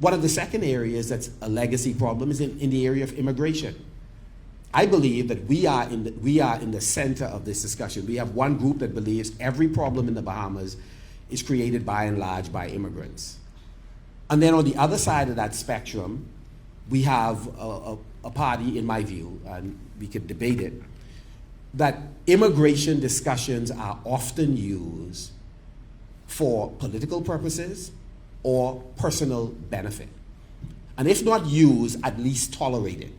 One of the second areas that's a legacy problem is in the area of immigration. I believe that we are in the center of this discussion. We have one group that believes every problem in the Bahamas is created by and large by immigrants. And then on the other side of that spectrum, we have a party, in my view, and we could debate it, that immigration discussions are often used for political purposes or personal benefit. And if not used, at least tolerated.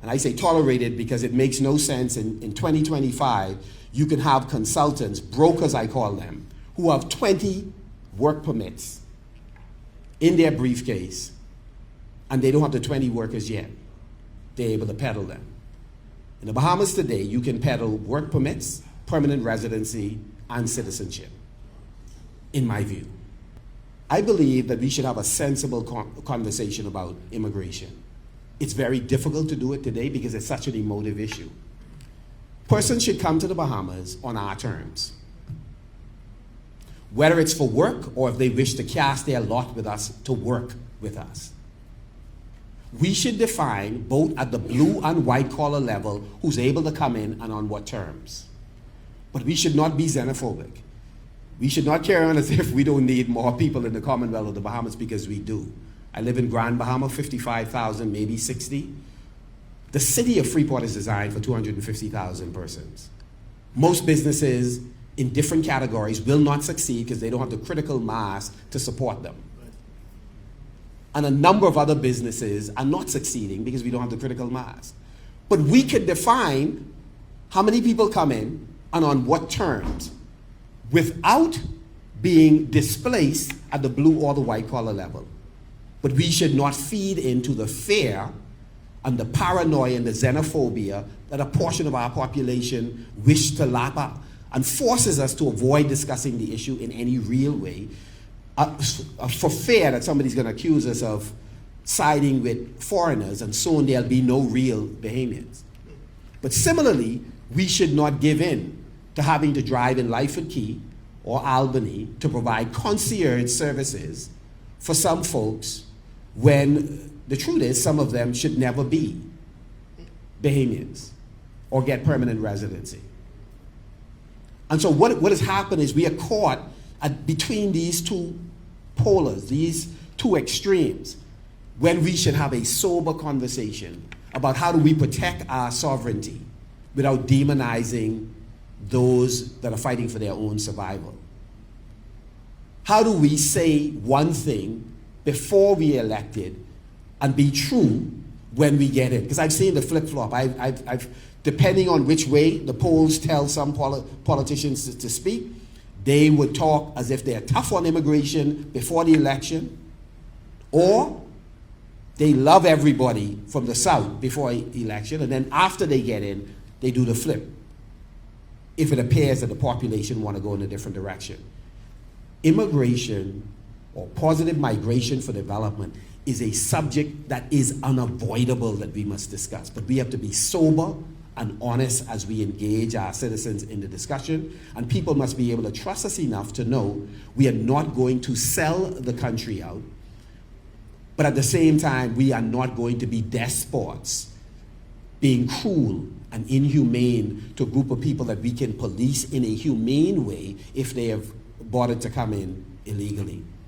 And I say tolerated because it makes no sense in 2025, you can have consultants, brokers I call them, who have 20 work permits in their briefcase, and they don't have the 20 workers yet. They're able to peddle them. In the Bahamas today, you can peddle work permits, permanent residency, and citizenship, in my view. I believe that we should have a sensible conversation about immigration. It's very difficult to do it today because it's such an emotive issue. Persons should come to the Bahamas on our terms. Whether it's for work or if they wish to cast their lot with us to work with us. We should define both at the blue and white collar level who's able to come in and on what terms. But we should not be xenophobic. We should not carry on as if we don't need more people in the Commonwealth of the Bahamas, because we do. I live in Grand Bahama, 55,000, maybe 60. The city of Freeport is designed for 250,000 persons. Most businesses in different categories will not succeed because they don't have the critical mass to support them. And a number of other businesses are not succeeding because we don't have the critical mass. But we could define how many people come in and on what terms without being displaced at the blue or the white collar level. But we should not feed into the fear and the paranoia and the xenophobia that a portion of our population wish to lap up and forces us to avoid discussing the issue in any real way for fear that somebody's going to accuse us of siding with foreigners, and soon there'll be no real Bahamians. But similarly, we should not give in to having to drive in Lyford Key or Albany to provide concierge services for some folks when the truth is some of them should never be Bahamians or get permanent residency. And so what has happened is we are caught between these two polars, these two extremes, when we should have a sober conversation about how do we protect our sovereignty without demonizing those that are fighting for their own survival. How do we say one thing before we are elected and be true when we get in? Because I've seen the flip-flop. I've depending on which way the polls tell some politicians to speak, they would talk as if they're tough on immigration before the election, or they love everybody from the South before the election, and then after they get in, they do the flip, if it appears that the population want to go in a different direction. Immigration or positive migration for development is a subject that is unavoidable that we must discuss, but we have to be sober and honest as we engage our citizens in the discussion, and people must be able to trust us enough to know we are not going to sell the country out, but at the same time, we are not going to be despots, being cruel and inhumane to a group of people that we can police in a humane way if they have bothered to come in illegally.